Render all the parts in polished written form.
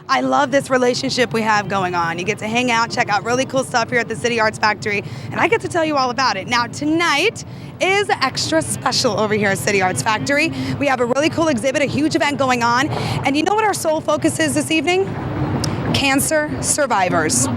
I love this relationship we have going on. You get to hang out, check out really cool stuff here at the City Arts Factory, and I get to tell you all about it. Now, tonight is extra special over here at City Arts Factory. We have a really cool exhibit, a huge event going on, and you know what our sole focus is this evening? Cancer survivors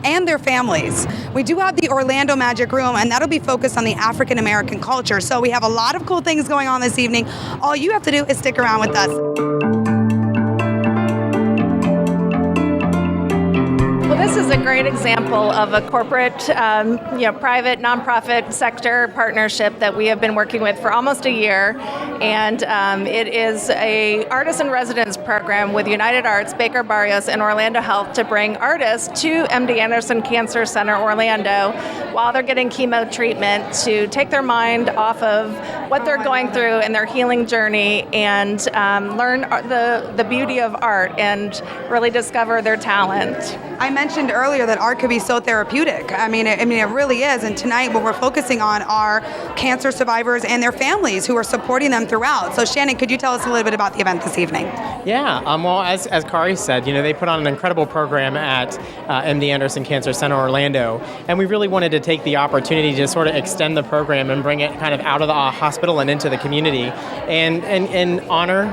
and their families. We do have the Orlando Magic Room, and that'll be focused on the African American culture. So we have a lot of cool things going on this evening. All you have to do is stick around with us. This is a great example of a corporate, private, nonprofit sector partnership that we have been working with for almost a year. And it is a artist in residence program with United Arts, Baker Barrios, and Orlando Health to bring artists to MD Anderson Cancer Center Orlando while they're getting chemo treatment to take their mind off of what they're going through in their healing journey and learn the beauty of art and really discover their talent. I mentioned earlier that art could be so therapeutic. I mean, it really is. And tonight, what we're focusing on are cancer survivors and their families who are supporting them throughout. So, Shannon, could you tell us a little bit about the event this evening? Yeah. Well, as Kari said, they put on an incredible program at MD Anderson Cancer Center Orlando, and we really wanted to take the opportunity to sort of extend the program and bring it kind of out of the hospital and into the community, and honor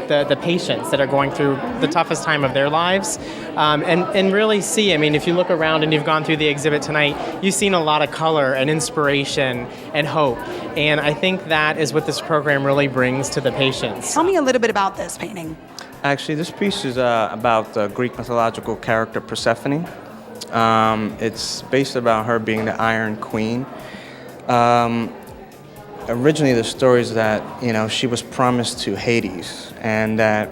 the patients that are going through the toughest time of their lives, and really see, if you look around and you've gone through the exhibit tonight, you've seen a lot of color and inspiration and hope. And I think that is what this program really brings to the patients. Tell me a little bit about this painting. Actually, this piece is about the Greek mythological character Persephone. It's based about her being the Iron Queen. Originally, the story is that, she was promised to Hades, and that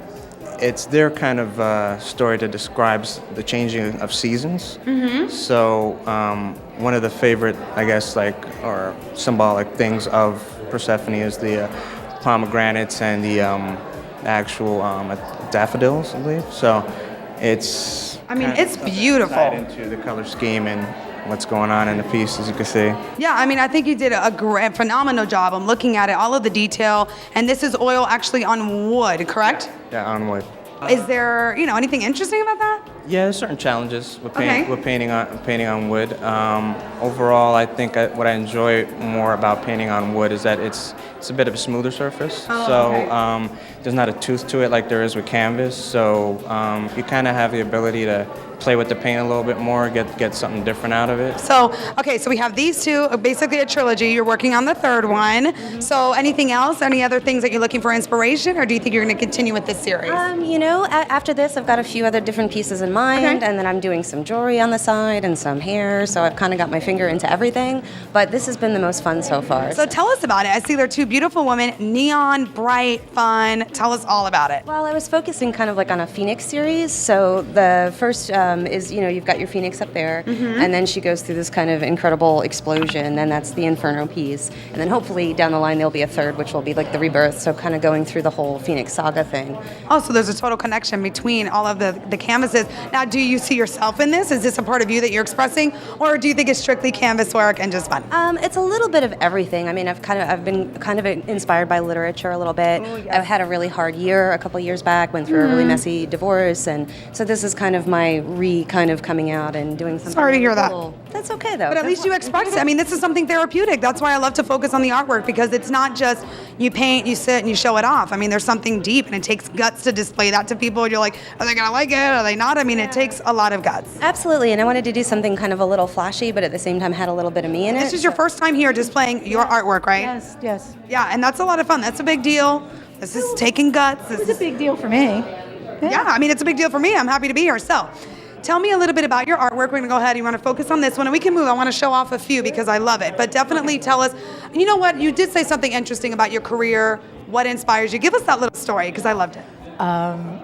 it's their kind of story that describes the changing of seasons. Mm-hmm. So one of the favorite, or symbolic things of Persephone is the pomegranates and the actual daffodils, I believe. So it's it's beautiful. Tied into the color scheme and what's going on in the piece, as you can see. Yeah, I think you did a phenomenal job. I'm looking at it, all of the detail, and this is oil actually on wood, correct? Yeah, on wood. Is there, anything interesting about that? Yeah, there's certain challenges with painting on wood. Overall, I think what I enjoy more about painting on wood is that it's a bit of a smoother surface. There's not a tooth to it like there is with canvas. So you kind of have the ability to play with the paint a little bit more, get something different out of it. So we have these two, basically a trilogy. You're working on the third one. Mm-hmm. So anything else? Any other things that you're looking for inspiration, or do you think you're going to continue with this series? After this, I've got a few other different pieces in mind, and then I'm doing some jewelry on the side and some hair, so I've kind of got my finger into everything, but this has been the most fun so far. So tell us about it. I see there are two beautiful women, neon, bright, fun. Tell us all about it. Well, I was focusing kind of like on a Phoenix series, so the first is, you've got your Phoenix up there, mm-hmm. and then she goes through this kind of incredible explosion, and that's the Inferno piece, and then hopefully down the line there'll be a third, which will be like the rebirth, so kind of going through the whole Phoenix saga thing. Oh, so there's a total connection between all of the canvases. Now, do you see yourself in this? Is this a part of you that you're expressing, or do you think it's strictly canvas work and just fun? It's a little bit of everything. I've been kind of inspired by literature a little bit. Ooh, yes. I've had a really hard year a couple of years back, went through a really messy divorce, and so this is kind of my kind of coming out and doing something. Sorry to hear that. That's okay though. But at least you express it. This is something therapeutic. That's why I love to focus on the artwork, because it's not just you paint, you sit, and you show it off. There's something deep, and it takes guts to display that to people. You're like, are they gonna like it? Are they not? It takes a lot of guts. Absolutely, and I wanted to do something kind of a little flashy, but at the same time had a little bit of me in it. This is your first time here displaying your artwork, right? Yes. Yeah, and that's a lot of fun. That's a big deal. This is taking guts. It's a big deal for me. Yeah, it's a big deal for me. I'm happy to be here. So, tell me a little bit about your artwork. We're going to go ahead. You want to focus on this one, and we can move. I want to show off a few because I love it. But definitely tell us, you know what? You did say something interesting about your career. What inspires you? Give us that little story, because I loved it.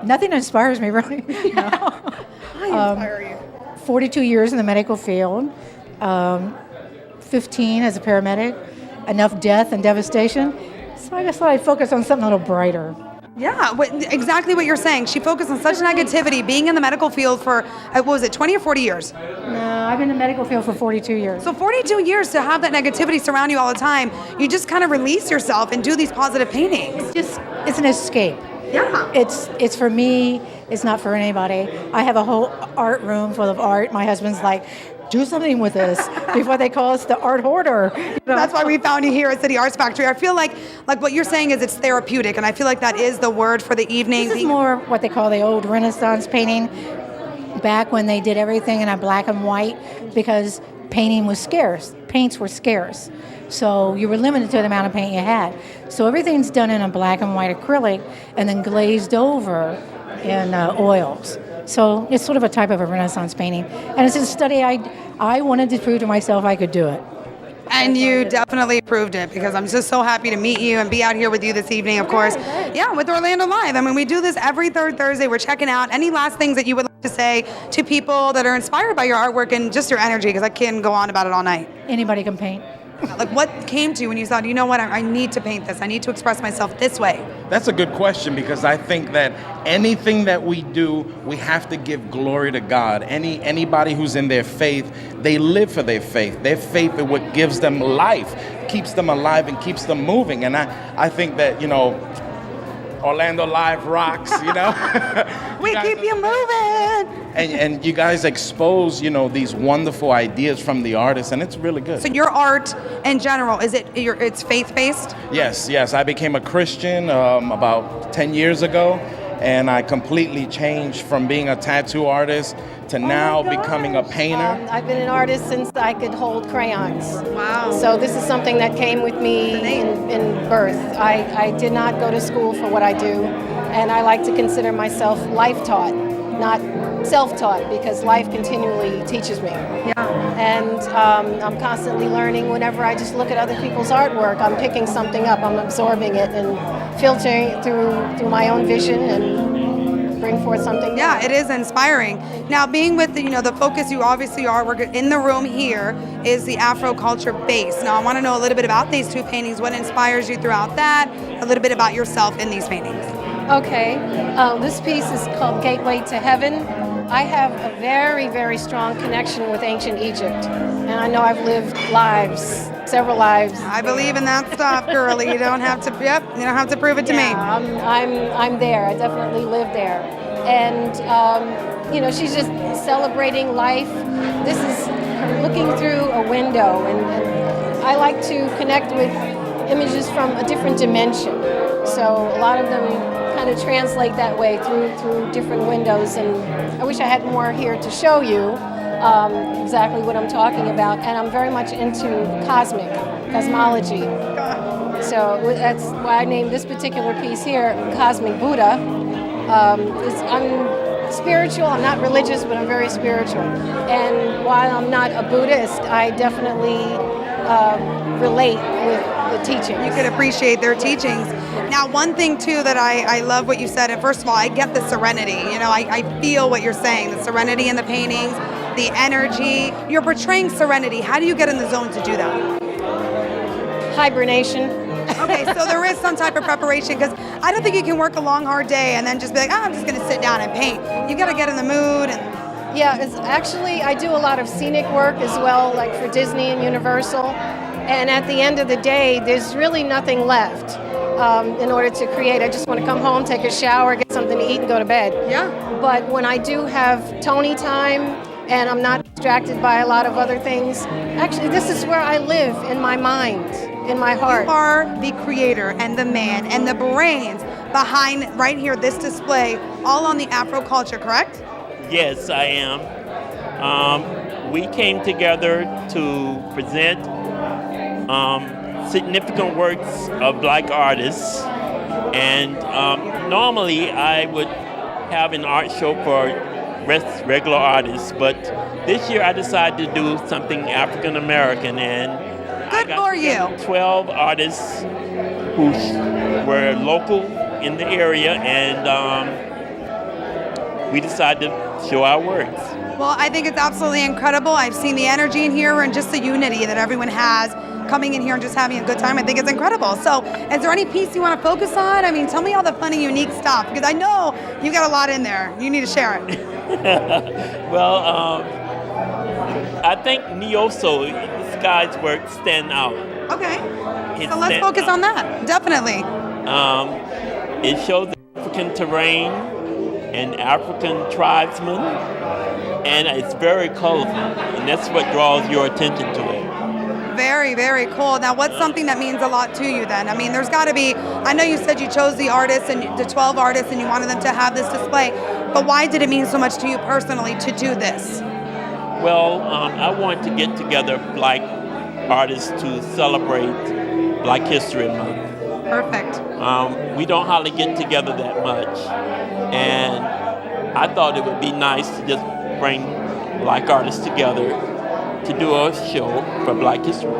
Nothing inspires me, really. I inspire you. 42 years in the medical field, 15 as a paramedic, enough death and devastation. So I just thought I'd focus on something a little brighter. Yeah, exactly what you're saying. She focused on such negativity, being in the medical field for, 20 or 40 years? No, I've been in the medical field for 42 years. So 42 years to have that negativity surround you all the time, you just kind of release yourself and do these positive paintings. It's an escape. Yeah. It's for me. It's not for anybody. I have a whole art room full of art. My husband's like, do something with this before they call us the art hoarder. You know? That's why we found you here at City Arts Factory. I feel like what you're saying is it's therapeutic, and I feel like that is the word for the evening. This is more what they call the old Renaissance painting, back when they did everything in a black and white, because painting was scarce. Paints were scarce. So you were limited to the amount of paint you had. So everything's done in a black and white acrylic and then glazed over in oils. So it's sort of a type of a Renaissance painting. And it's a study I wanted to prove to myself I could do it. And you definitely proved it, because I'm just so happy to meet you and be out here with you this evening, of course. Yeah, with Orlando Live. I mean, we do this every third Thursday. We're checking out. Any last things that you would like to say to people that are inspired by your artwork and just your energy, because I can go on about it all night. Anybody can paint. Like, what came to you when you thought, you know what, I need to paint this. I need to express myself this way. That's a good question, because I think that anything that we do, we have to give glory to God. Anybody who's in their faith, they live for their faith. Their faith is what gives them life, keeps them alive and keeps them moving. And I think that, Orlando Live rocks, We keep you moving. And you guys expose, these wonderful ideas from the artists, and it's really good. So your art in general, it's faith-based? Yes. I became a Christian about 10 years ago, and I completely changed from being a tattoo artist to now becoming a painter. I've been an artist since I could hold crayons. Wow. So this is something that came with me in birth. I did not go to school for what I do, and I like to consider myself life-taught, not self-taught, because life continually teaches me. Yeah. And I'm constantly learning. Whenever I just look at other people's artwork, I'm picking something up, I'm absorbing it and filtering it through my own vision and bring forth something new. Yeah, it is inspiring. Now, being with the focus you obviously are, we're in the room here, is the Afro culture base. Now, I want to know a little bit about these two paintings. What inspires you throughout that? A little bit about yourself in these paintings. Okay, this piece is called Gateway to Heaven. I have a very, very strong connection with ancient Egypt, and I know I've lived several lives. I believe in that stuff, girlie. You don't have to. Yep, you don't have to prove it to me. I'm there. I definitely live there, and she's just celebrating life. This is her looking through a window, and I like to connect with images from a different dimension. So a lot of them kind of translate that way through different windows, and I wish I had more here to show you exactly what I'm talking about. And I'm very much into cosmology. So that's why I named this particular piece here Cosmic Buddha. I'm spiritual, I'm not religious, but I'm very spiritual. And while I'm not a Buddhist, I definitely relate with the teachings. You can appreciate their teachings. Now, one thing too that I love what you said, and first of all, I get the serenity. I feel what you're saying, the serenity in the paintings, the energy. You're portraying serenity. How do you get in the zone to do that? Hibernation. Okay, so there is some type of preparation, because I don't think you can work a long, hard day and then just be like, I'm just going to sit down and paint. You got to get in the mood. Yeah, actually, I do a lot of scenic work as well, like for Disney and Universal. And at the end of the day, there's really nothing left in order to create. I just want to come home, take a shower, get something to eat, and go to bed. Yeah. But when I do have Toni time and I'm not distracted by a lot of other things, actually, this is where I live in my mind, in my heart. You are the creator and the man and the brains behind right here, this display, all on the Afro culture, correct? Yes, I am. We came together to present significant works of Black artists, and normally I would have an art show for regular artists, but this year I decided to do something African American, and good for you. 12 artists who were local in the area, and we decided to show our works. Well, I think it's absolutely incredible. I've seen the energy in here and just the unity that everyone has coming in here and just having a good time. I think it's incredible. So is there any piece you want to focus on? I mean, tell me all the funny, unique stuff, because I know you got a lot in there. You need to share it. Well, I think Nioso, this guy's work, stand out. Okay. So let's focus on that. Definitely. It shows African terrain and African tribesmen, and it's very colorful, and that's what draws your attention to it. Very, very cool. Now, what's something that means a lot to you then? I mean, there's got to be, I know you said you chose the artists and the 12 artists and you wanted them to have this display, but why did it mean so much to you personally to do this? Well, I wanted to get together Black artists to celebrate Black History Month. Perfect. We don't hardly get together that much, and I thought it would be nice to just bring Black artists together to do a show for Black History.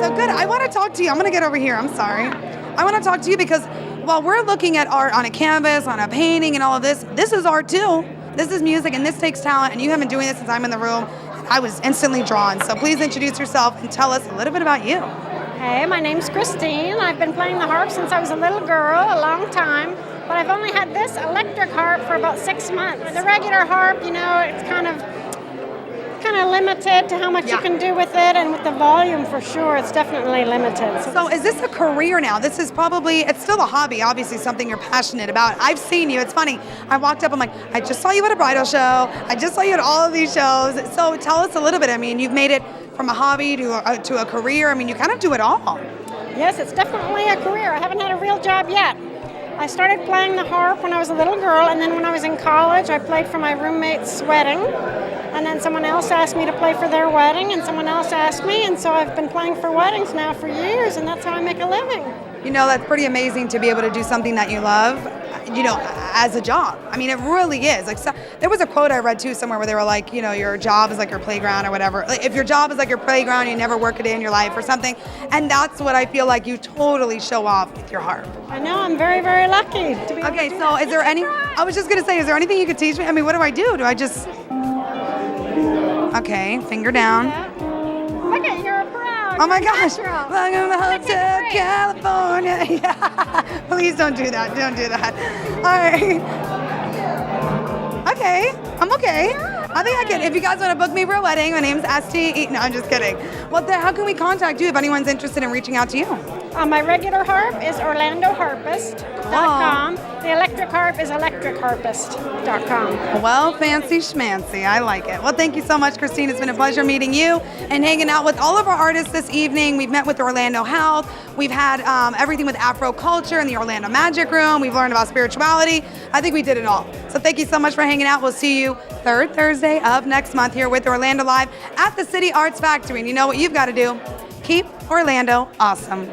So good. I want to talk to you. I'm going to get over here. I'm sorry. I want to talk to you because while we're looking at art on a canvas, on a painting, and all of this, this is art too. This is music, and this takes talent, and you have been doing this since I'm in the room. I was instantly drawn. So please introduce yourself and tell us a little bit about you. Hey, my name's Christine. I've been playing the harp since I was a little girl, a long time. But I've only had this electric harp for about 6 months. The regular harp, you know, it's kind of limited to how much you can do with it, and with the volume for sure, it's definitely limited. So is this a career now? This is probably, it's still a hobby, obviously something you're passionate about. I've seen you, it's funny. I walked up, I'm like, I just saw you at a bridal show. I just saw you at all of these shows. So tell us a little bit. I mean, you've made it from a hobby to a career. I mean, you kind of do it all. Yes, it's definitely a career. I haven't had a real job yet. I started playing the harp when I was a little girl, and then when I was in college, I played for my roommate's wedding. And then someone else asked me to play for their wedding, and someone else asked me, and so I've been playing for weddings now for years, and that's how I make a living. You know, that's pretty amazing to be able to do something that you love, you know, as a job. I mean, it really is. Like, so, there was a quote I read too somewhere where they were like, you know, your job is like your playground or whatever. Like, if your job is like your playground, you never work a day in your life or something. And that's what I feel like you totally show off with your harp. I know, I'm very, very lucky to be able to do so that. is there any, I was just going to say, is there anything you could teach me? I mean, what do I do? Do I just, okay, finger down. Yeah. Look at, you're proud. Oh my You're gosh. natural. Welcome to Hotel California. Yeah. Please don't do that. Don't do that. All right. Okay. I'm okay. I think I can. If you guys want to book me for a wedding, my name's Asti. No, I'm just kidding. Well, how can we contact you if anyone's interested in reaching out to you? My regular harp is orlandoharpist.com. The electric harp is electricharpist.com. Well, fancy schmancy. I like it. Well, thank you so much, Christine. It's been a pleasure meeting you and hanging out with all of our artists this evening. We've met with Orlando Health. We've had everything with Afro culture in the Orlando Magic Room. We've learned about spirituality. I think we did it all. So thank you so much for hanging out. We'll see you third Thursday of next month here with Orlando Live at the City Arts Factory. And you know what you've got to do? Keep Orlando awesome.